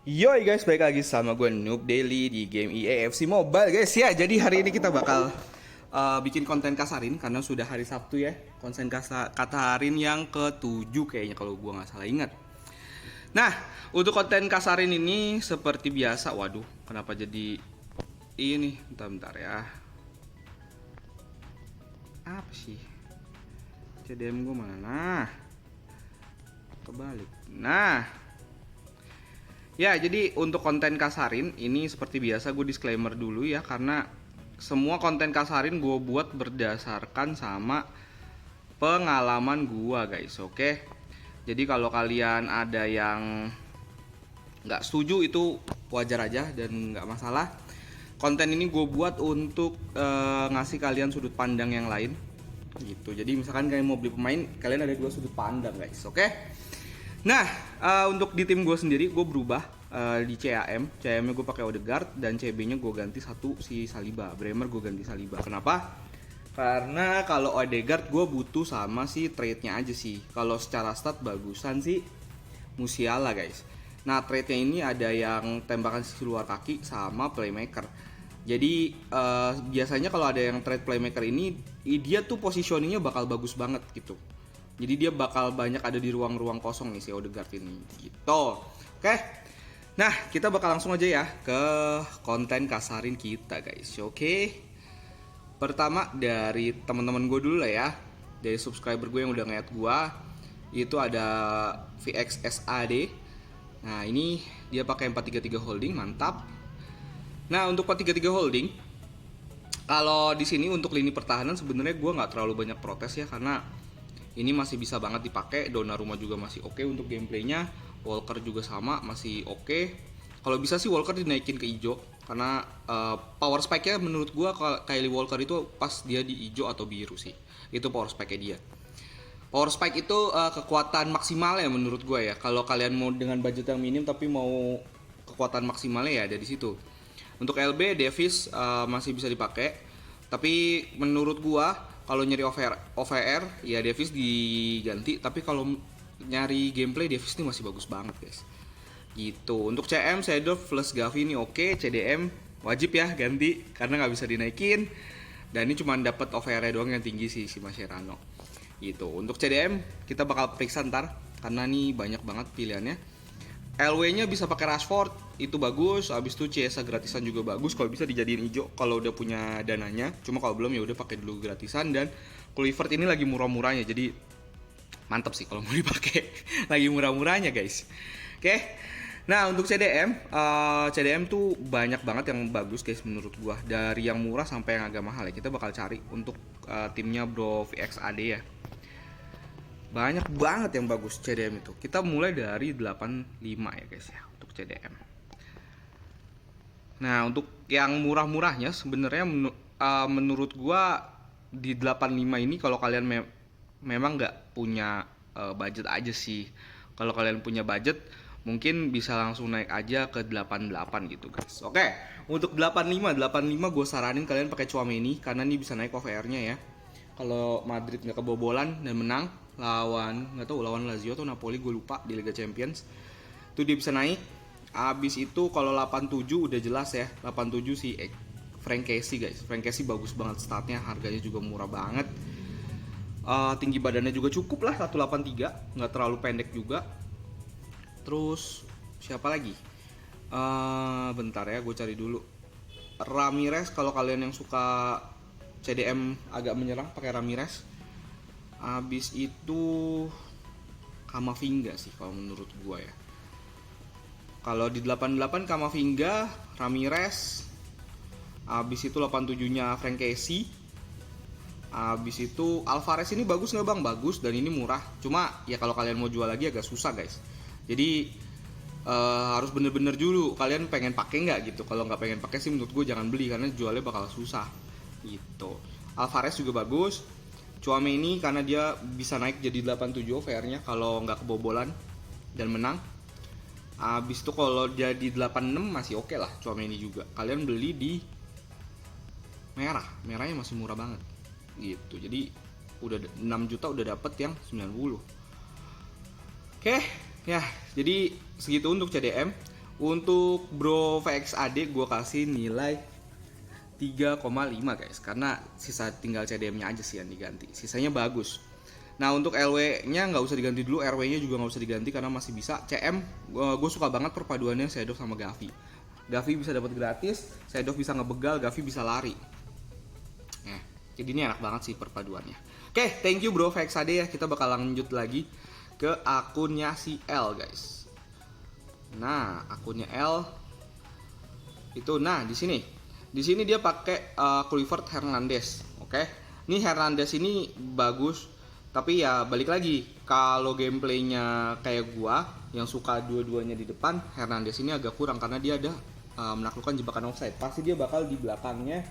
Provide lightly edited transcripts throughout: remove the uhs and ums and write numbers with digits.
Yoi guys, balik lagi sama gue Noob Daily di game EA FC Mobile guys ya. Jadi hari ini kita bakal bikin konten kasarin karena sudah hari Sabtu ya. Konten kasarin yang ke-7 kayaknya kalau gue nggak salah ingat. Nah, untuk konten kasarin ini seperti biasa. Waduh, kenapa jadi ini? Bentar ya. Apa sih? CDM gue mana? Kebalik. Nah, ya, jadi untuk konten kasarin ini seperti biasa gue disclaimer dulu ya, karena semua konten kasarin gue buat berdasarkan sama pengalaman gue guys, oke? Jadi kalau kalian ada yang nggak setuju itu wajar aja dan nggak masalah. Konten ini gue buat untuk ngasih kalian sudut pandang yang lain gitu. Jadi misalkan kalian mau beli pemain, kalian ada dua sudut pandang guys, oke? Nah, untuk di tim gue sendiri gue berubah di CAM nya gue pakai Odegaard dan CB-nya gue ganti satu si Saliba. Bremer gue ganti Saliba. Kenapa? Karena kalau Odegaard gue butuh sama si trade-nya aja sih. Kalau secara stat bagusan sih Musiala guys. Nah, trade-nya ini ada yang tembakan sisi luar kaki sama playmaker. Jadi biasanya kalau ada yang trade playmaker ini dia tuh positioningnya bakal bagus banget gitu. Jadi dia bakal banyak ada di ruang-ruang kosong nih si Odegaard ini gitu. Oke. Nah, kita bakal langsung aja ya ke konten kasarin kita guys. Oke. Pertama dari teman-teman gue dulu lah ya. Dari subscriber gue yang udah nge-add gue. Itu ada VXSAD. Nah, ini dia pakai 433 holding, mantap. Nah, untuk 433 holding kalau di sini untuk lini pertahanan sebenarnya gue nggak terlalu banyak protes ya, karena ini masih bisa banget dipakai. Donnarumma juga masih oke untuk gameplaynya. Walker juga sama, masih oke. Kalau bisa sih Walker dinaikin ke hijau, karena power spike-nya menurut gua Kylie Walker itu pas dia di hijau atau biru sih. Itu power spike-nya dia. Power spike itu kekuatan maksimalnya menurut gua ya. Kalau kalian mau dengan budget yang minim tapi mau kekuatan maksimalnya ya ada di situ. Untuk LB Davis masih bisa dipakai. Tapi menurut gua kalau nyari OVR ya Davis diganti, tapi kalau nyari gameplay Davis ini masih bagus banget guys. Gitu. Untuk CM Seedorf plus Gavi ini oke. CDM wajib ya ganti karena nggak bisa dinaikin. Dan ini cuma dapat OVR doang yang tinggi sih si Mascherano. Gitu. Untuk CDM kita bakal periksa ntar karena nih banyak banget pilihannya. LW-nya bisa pakai Rashford, itu bagus. Abis itu Chiesa gratisan juga bagus. Kalau bisa dijadiin hijau kalau udah punya dananya. Cuma kalau belum ya udah pakai dulu gratisan. Dan Kluivert ini lagi murah-murahnya, jadi mantap sih kalau mau dipakai. Lagi murah-murahnya guys. Oke. Nah, untuk CDM tuh banyak banget yang bagus guys menurut gua. Dari yang murah sampai yang agak mahal ya. Kita bakal cari untuk timnya Bro VXAD ya. Banyak banget yang bagus CDM itu. Kita mulai dari 85 ya guys ya untuk CDM. Nah, untuk yang murah-murahnya sebenarnya menurut gua di 85 ini kalau kalian memang nggak punya budget aja sih. Kalau kalian punya budget mungkin bisa langsung naik aja ke 88 gitu guys. Oke, untuk 85 gue saranin kalian pakai Tchouaméni karena ini bisa naik OVR-nya ya. Kalau Madrid nggak kebobolan dan menang lawan Lazio atau Napoli, gue lupa, di Liga Champions itu dia bisa naik. Abis itu kalau 87 udah jelas ya, 87 si Frank Casey guys. Frank Casey bagus banget statnya, harganya juga murah banget. Tinggi badannya juga cukup lah, 183, nggak terlalu pendek juga. Terus siapa lagi? Bentar ya, gue cari dulu. Ramirez kalau kalian yang suka CDM agak menyerang pakai Ramirez. Abis itu Kamavinga sih kalau menurut gua ya. Kalau di 88 Kamavinga, Ramirez. Abis itu 87-nya Frank Casey. Abis itu Alvarez ini bagus nggak bang? Bagus dan ini murah. Cuma ya kalau kalian mau jual lagi agak susah guys. Jadi harus bener-bener dulu kalian pengen pakai nggak gitu. Kalau nggak pengen pakai sih menurut gue jangan beli karena jualnya bakal susah gitu. Alvarez juga bagus. Tchouaméni karena dia bisa naik jadi 87 OVR-nya kalau nggak kebobolan dan menang. Abis itu kalau jadi 86 masih oke lah Tchouaméni juga. Kalian beli di merahnya masih murah banget gitu. Jadi udah 6 juta udah dapet yang 90. Oke, ya jadi segitu untuk CDM. Untuk Bro VXAD gue kasih nilai 3,5 guys, karena sisa tinggal CDM-nya aja sih yang diganti, sisanya bagus. Nah untuk LW-nya nggak usah diganti dulu, RW-nya juga nggak usah diganti karena masih bisa. CM gue suka banget perpaduannya Shadow sama Gavi. Gavi bisa dapat gratis, Shadow bisa ngebegal, Gavi bisa lari. Jadi ini enak banget sih perpaduannya. Oke, thank you Bro VXAD ya. Kita bakal lanjut lagi ke akunnya si L guys. Nah akunnya L itu, nah di sini dia pakai Kluivert Hernandez. Oke, ini Hernandez ini bagus, tapi ya balik lagi, kalau gameplaynya kayak gua yang suka dua-duanya di depan, Hernandez ini agak kurang karena dia ada menaklukkan jebakan offside. Pasti dia bakal di belakangnya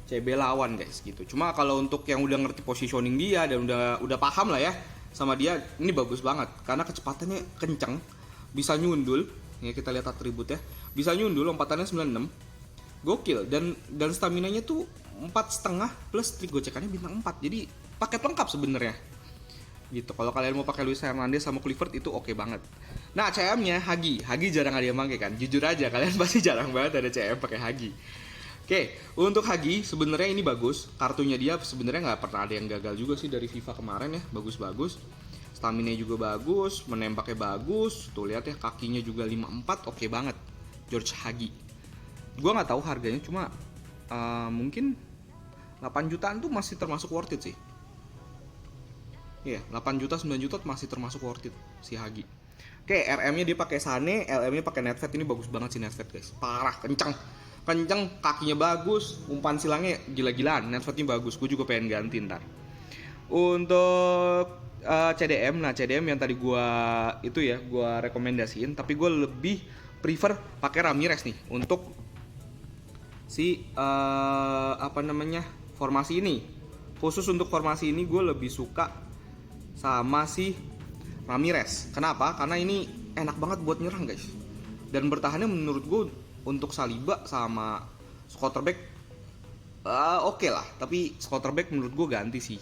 CB lawan guys gitu. Cuma kalau untuk yang udah ngerti positioning dia dan udah paham lah ya sama dia, ini bagus banget karena kecepatannya kenceng, bisa nyundul. Ya kita lihat atributnya, bisa nyundul, lompatannya 96, gokil, dan staminanya tuh 4,5 plus trik gocekannya bintang 4. Jadi paket lengkap sebenarnya gitu. Kalau kalian mau pakai Luis Hernandez sama Kluivert itu oke banget. Nah CM-nya Hagi jarang ada yang pakai kan, jujur aja kalian pasti jarang banget ada CM pakai Hagi. Oke, untuk Hagi sebenarnya ini bagus, kartunya dia sebenarnya nggak pernah ada yang gagal juga sih dari FIFA kemarin ya, bagus. Stamina juga bagus, menembaknya bagus, tuh lihat ya kakinya juga 54, oke banget. George Hagi. Gua nggak tahu harganya, cuma mungkin 8 jutaan tuh masih termasuk worth it sih. Iya, 8 juta, 9 juta masih termasuk worth it si Hagi. Oke, RM-nya dia pakai Sane, LM-nya pakai Netfet. Ini bagus banget sih Netfet guys. Parah, kenceng, kakinya bagus, umpan silangnya gila-gilaan. Netfetnya bagus, gue juga pengen ganti ntar. Untuk CDM, nah CDM yang tadi gue rekomendasiin, tapi gue lebih prefer pakai Ramirez nih untuk si formasi ini. Khusus untuk formasi ini gue lebih suka sama si Ramirez. Kenapa? Karena ini enak banget buat nyerang guys. Dan bertahannya menurut gue untuk Saliba sama Schlotterbeck oke lah, tapi Schlotterbeck menurut gue ganti sih.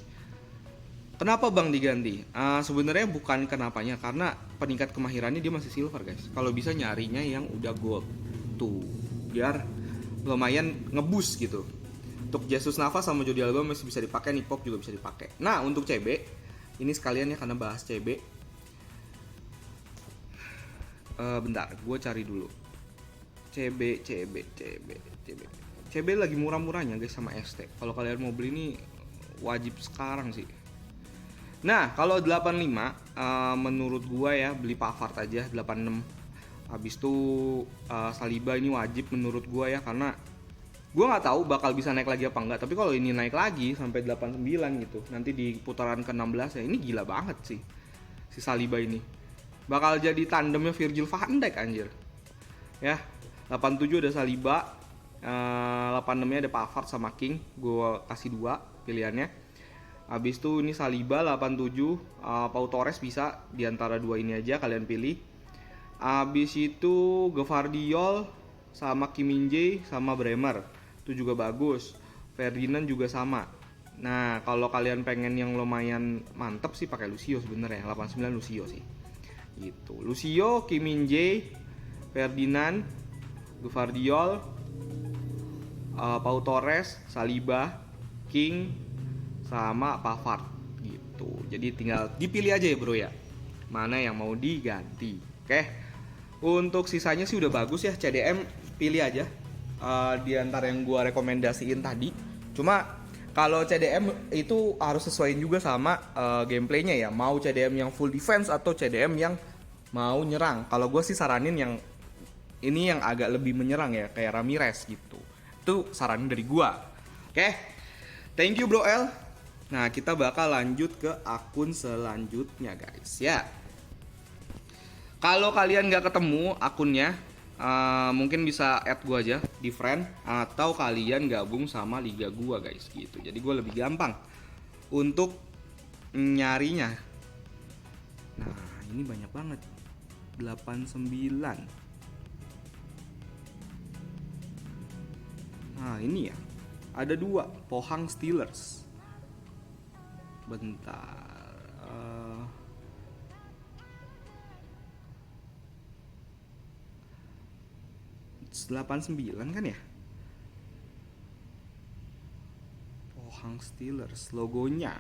Kenapa bang diganti? Sebenarnya bukan kenapanya, karena peningkat kemahirannya dia masih silver guys. Kalau bisa nyarinya yang udah gold tuh, biar lumayan ngebus gitu. Untuk Jesus Navas sama Jordi Alba masih bisa dipakai, Nick Pop juga bisa dipakai. Nah untuk CB ini sekalian ya karena bahas CB. Bentar, gue cari dulu. CB lagi murah-murahnya guys sama ST. Kalau kalian mau beli ini wajib sekarang sih. Nah, kalau 85 menurut gua ya beli Pavard aja 86. Habis itu Saliba ini wajib menurut gua ya, karena gua nggak tahu bakal bisa naik lagi apa enggak, tapi kalau ini naik lagi sampai 89 gitu, nanti di putaran ke-16 ya, ini gila banget sih si Saliba ini. Bakal jadi tandemnya Virgil van Dijk anjir. Ya, 87 ada Saliba, 86-nya ada Pavard sama King, gua kasih 2 pilihannya. Habis itu ini Saliba 87, Pau Torres bisa di antara dua ini aja kalian pilih. Habis itu Gvardiol sama Kim Min-jae sama Bremer. Itu juga bagus. Ferdinand juga sama. Nah, kalau kalian pengen yang lumayan mantep sih pakai Lucio sebenarnya, 89 Lucio sih. Gitu. Lucio, Kim Min-jae, Ferdinand, Gvardiol, Pau Torres, Saliba, King sama Pavard gitu. Jadi tinggal dipilih aja ya bro ya, mana yang mau diganti. Oke, untuk sisanya sih udah bagus ya. CDM pilih aja di antara yang gua rekomendasiin tadi. Cuma kalau CDM itu harus sesuaiin juga sama gameplaynya ya, mau CDM yang full defense atau CDM yang mau nyerang. Kalau gua sih saranin yang ini yang agak lebih menyerang ya, kayak Ramirez gitu. Itu saran dari gua. Oke, thank you bro L. Nah, kita bakal lanjut ke akun selanjutnya guys ya. Kalau kalian nggak ketemu akunnya, mungkin bisa add gue aja di friend, atau kalian gabung sama liga gue guys gitu. Jadi gue lebih gampang untuk nyarinya. Nah, ini banyak banget, 89. Nah, ini ya, ada 2 Pohang Steelers. Bentar, 89 kan ya? Pohang Steelers, logonya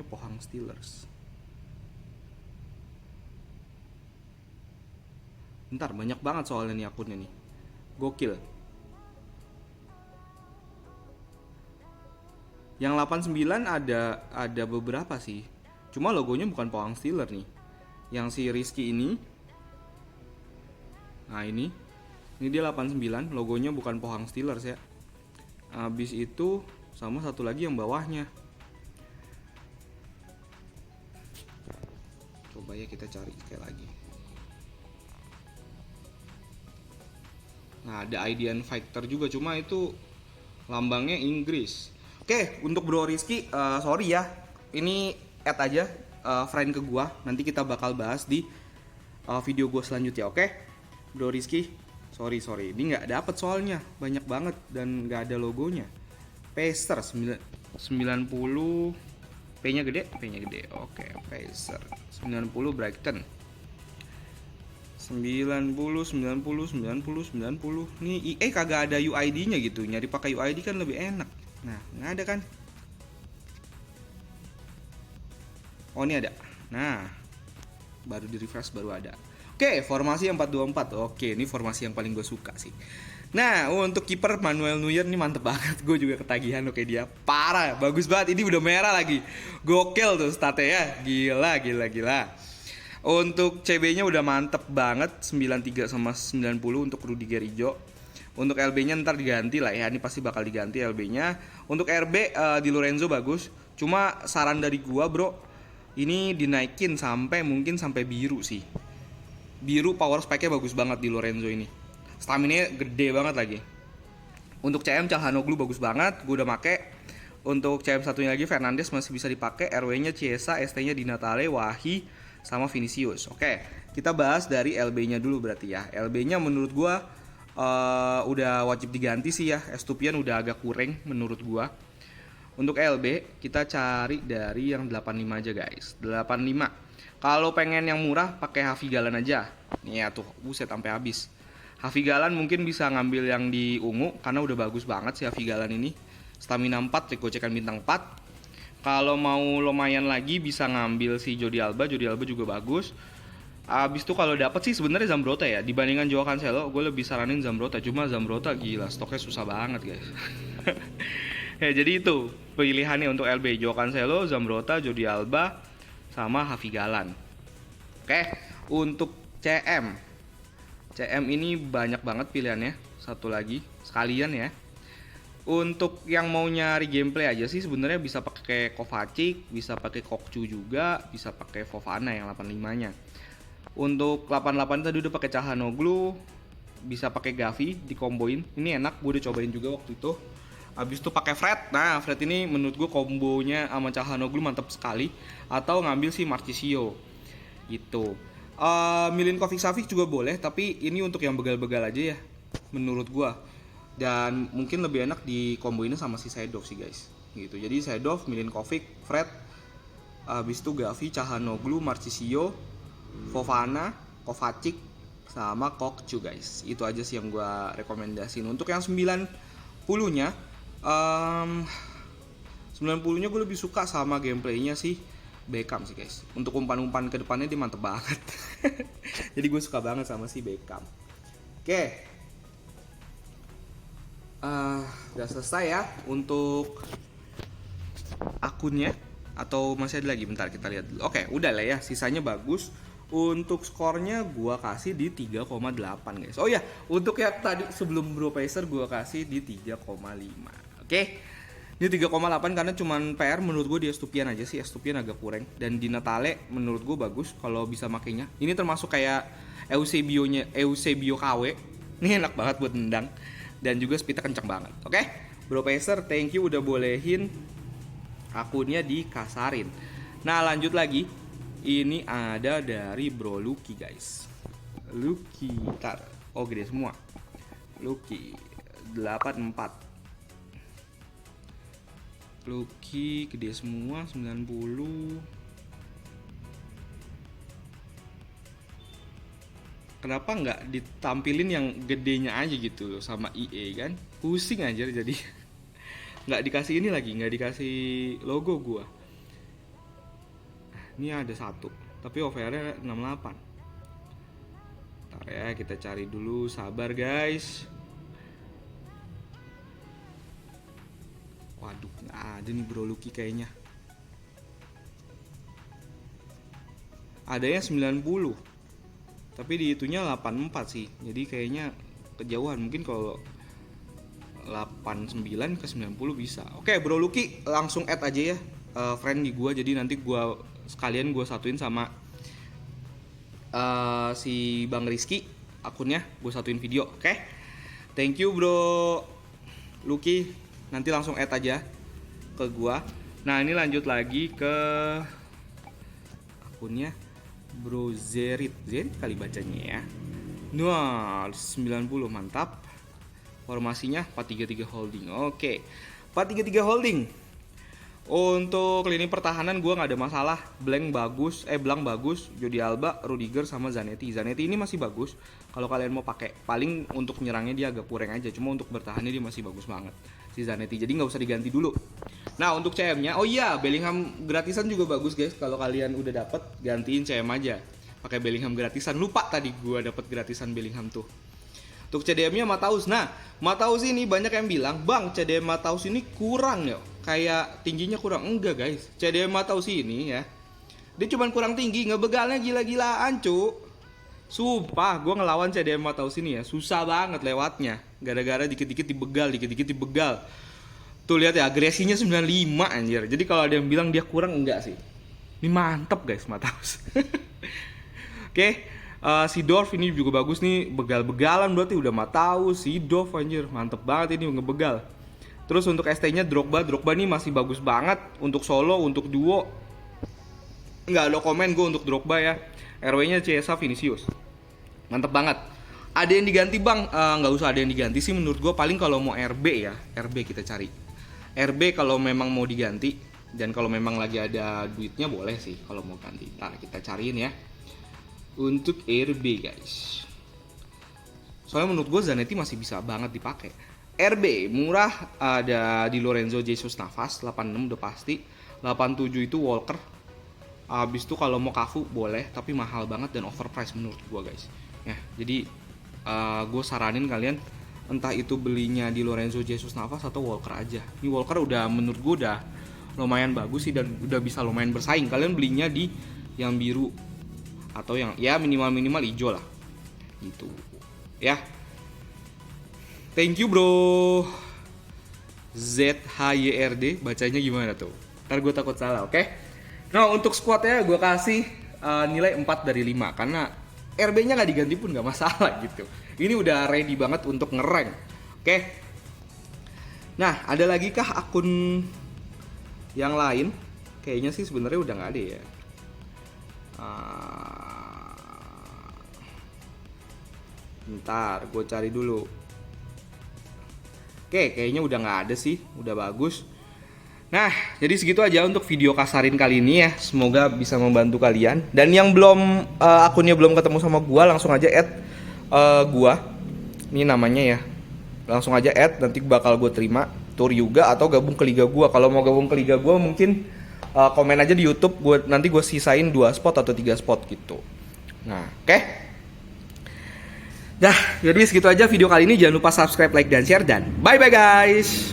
Pohang Steelers. Bentar, banyak banget soalnya nih akunnya nih. Gokil. Yang 89 ada beberapa sih. Cuma logonya bukan Pohang Steelers nih. Yang si Rizky ini. Nah, ini dia 89, logonya bukan Pohang Steelers ya. Habis itu sama satu lagi yang bawahnya. Coba ya kita cari sekali lagi. Nah, ada IDN Fighter juga, cuma itu lambangnya Inggris. Oke, untuk Bro Rizky, sorry ya. Ini add aja friend ke gua. Nanti kita bakal bahas di video gua selanjutnya, oke? Bro Rizky, sorry. Ini nggak dapet soalnya, banyak banget dan nggak ada logonya. Pacer 90, P-nya gede. Oke, Pacer 90 Brighton. 90. Nih EA kagak ada UID-nya gitu. Nyari pakai UID kan lebih enak. Nah, nggak ada kan? Oh, ini ada. Nah, baru di refresh baru ada. Oke, formasi 4-2-4. Oke, ini formasi yang paling gue suka sih. Nah, untuk kiper Manuel Neuer nih mantep banget. Gue juga ketagihan oke dia. Parah, bagus banget. Ini udah merah lagi. Gokil tuh statnya ya. Gila. Untuk CB-nya udah mantep banget, 93 sama 90 untuk Rudiger ijo. Untuk LB-nya ntar diganti lah ya, ini pasti bakal diganti LB-nya. Untuk RB Di Lorenzo bagus. Cuma saran dari gua bro, ini dinaikin mungkin sampai biru sih. Biru power spike-nya bagus banget Di Lorenzo ini. Stamina gede banget lagi. Untuk CM Calhanoglu bagus banget, gua udah make. Untuk CM satunya lagi Fernandes masih bisa dipakai, RW-nya Chiesa, ST-nya Di Natale, Wahi sama Vinicius. Oke, kita bahas dari LB-nya dulu berarti ya. LB-nya menurut gua udah wajib diganti sih ya. Estupian udah agak kurang menurut gua. Untuk LB kita cari dari yang 85 aja guys. 85. Kalau pengen yang murah pakai Havi Galan aja. Nih ya tuh, buset sampai habis. Havi Galan mungkin bisa ngambil yang di ungu karena udah bagus banget sih Havi Galan ini. Stamina 4, gocekan bintang 4. Kalau mau lumayan lagi bisa ngambil si Jordi Alba juga bagus. Abis itu kalau dapat sih sebenarnya Zambrotta ya. Dibandingkan Joao Cancelo, gue lebih saranin Zambrotta. Cuma Zambrotta gila, stoknya susah banget guys. Ya jadi itu pilihannya untuk LB, Joao Cancelo, Zambrotta, Jordi Alba, sama Havi Galan. Oke, untuk CM ini banyak banget pilihannya. Satu lagi sekalian ya. Untuk yang mau nyari gameplay aja sih sebenarnya bisa pakai Kovacic, bisa pakai Kokcu juga, bisa pakai Fofana yang 85-nya. Untuk 88 tadi udah pakai Calhanoglu, bisa pakai Gavi dikomboin. Ini enak, gue udah cobain juga waktu itu. Abis itu pakai Fred. Nah, Fred ini menurut gue kombonya sama Calhanoglu mantap sekali. Atau ngambil si Marchisio. Gitu. Milinkovic Savic juga boleh, tapi ini untuk yang begal-begal aja ya menurut gue. Dan mungkin lebih enak dikomboinnya sama si Seedorf sih guys. Gitu. Jadi Seedorf, Milinkovic, Fred, habis itu Gavi, Calhanoglu, Marchisio, Fofana, Kovacic, sama Kokcu guys. Itu aja sih yang gue rekomendasiin. Untuk yang 90-nya 90-nya gue lebih suka sama gameplaynya sih Beckham sih guys. Untuk umpan-umpan ke depannya dia mantep banget. Jadi gue suka banget sama si Beckham. Oke. Udah selesai ya untuk akunnya. Atau masih ada lagi? Bentar kita lihat dulu. Oke, udah lah ya, sisanya bagus. Untuk skornya gua kasih di 3,8 guys. Oh ya, untuk yang tadi sebelum Bro Pacer gua kasih di 3,5. Oke. Ini 3,8 karena cuman PR menurut gue di Estupian aja sih. Estupian agak kurang. Dan di Natale menurut gue bagus kalau bisa makainya. Ini termasuk kayak Eusebio KW. Ini enak banget buat nendang. Dan juga speednya kencang banget. Oke, Bro Pacer, thank you udah bolehin akunnya dikasarin. Nah lanjut lagi. Ini ada dari Bro Lucky guys. Lucky tar. Oh gede semua. Lucky 84. Lucky gede semua 90. Kenapa nggak ditampilin yang gedenya aja gitu loh sama EA kan? Pusing aja jadi. Nggak dikasih ini lagi, nggak dikasih logo gua. Ini ada satu, tapi OVR-nya 68. Ntar ya, kita cari dulu, sabar guys. Waduh, nggak ada nih Bro Lucky kayaknya. Adanya 90, tapi di itunya 84 sih. Jadi kayaknya kejauhan. Mungkin kalau 89 ke 90 bisa. Oke Bro Lucky, langsung add aja ya friend di gua. Jadi nanti gua sekalian gua satuin sama si Bang Rizky akunnya, gua satuin video. Oke, thank you Bro Lucky. Nanti langsung add aja ke gua. Nah ini lanjut lagi ke akunnya Bro Zerit kali bacanya ya. Nah 90 mantap. Formasinya 4-3-3 holding. Oke, 4-3-3 holding. Untuk lini pertahanan gue nggak ada masalah. Blank bagus, Jordi Alba, Rudiger sama Zanetti. Zanetti ini masih bagus. Kalau kalian mau pakai, paling untuk nyerangnya dia agak kurang aja. Cuma untuk bertahannya dia masih bagus banget si Zanetti. Jadi nggak usah diganti dulu. Nah untuk CM-nya, oh iya Bellingham gratisan juga bagus guys. Kalau kalian udah dapet, gantiin CM aja. Pakai Bellingham gratisan. Lupa tadi gue dapet gratisan Bellingham tuh. Untuk CDM-nya Mataus. Nah, Mataus ini banyak yang bilang, "Bang, CDM Mataus ini kurang ya. Kayak tingginya kurang." Enggak, guys. CDM Mataus ini ya. Dia cuma kurang tinggi, ngebegalnya gila-gilaan, cu. Sumpah, gue ngelawan CDM Mataus ini ya, susah banget lewatnya. Gara-gara dikit-dikit dibegal. Tuh lihat ya, agresinya 95 anjir. Jadi kalau ada yang bilang dia kurang, enggak sih. Ini mantep, guys, Mataus. Oke. Seedorf ini juga bagus nih, begal-begalan berarti udah Mataus, Seedorf anjir, mantep banget ini ngebegal. Terus untuk ST-nya Drogba nih masih bagus banget untuk solo, untuk duo. Nggak ada komen gue untuk Drogba ya. RW-nya Chiesa Vinicius. Mantep banget. Ada yang diganti bang? Nggak usah ada yang diganti sih menurut gue, paling kalau mau RB ya, RB kita cari. RB kalau memang mau diganti, dan kalau memang lagi ada duitnya boleh sih kalau mau ganti. Ntar kita cariin ya. Untuk RB guys, soalnya menurut gue Zanetti masih bisa banget dipakai. RB murah ada di Lorenzo Jesus Navas 86 udah pasti. 87 itu Walker. Abis itu kalau mau Cafu boleh, tapi mahal banget dan overpriced menurut gue guys ya. Jadi gue saranin kalian entah itu belinya di Lorenzo Jesus Navas atau Walker aja. Ini Walker udah menurut gue udah lumayan bagus sih dan udah bisa lumayan bersaing. Kalian belinya di yang biru atau yang ya minimal hijau lah gitu ya. Thank you bro ZHYRD, bacanya gimana tuh, ntar gue takut salah. Oke. Nah untuk squadnya gue kasih nilai 4 dari 5 karena RB nya gak diganti pun gak masalah gitu. Ini udah ready banget untuk ngerank. Oke. Nah ada lagi kah akun yang lain? Kayaknya sih sebenarnya udah gak ada ya. Bentar, gue cari dulu. Oke, kayaknya udah nggak ada sih, udah bagus. Nah, jadi segitu aja untuk video kasarin kali ini ya. Semoga bisa membantu kalian. Dan yang belum akunnya belum ketemu sama gue, langsung aja add gue. Ini namanya ya. Langsung aja add, nanti bakal gue terima tour juga atau gabung ke liga gue. Kalau mau gabung ke liga gue mungkin komen aja di YouTube, nanti gue sisain 2 spot atau 3 spot gitu. Nah, oke. Nah, jadi segitu aja video kali ini. Jangan lupa subscribe, like, dan share. Dan bye-bye guys.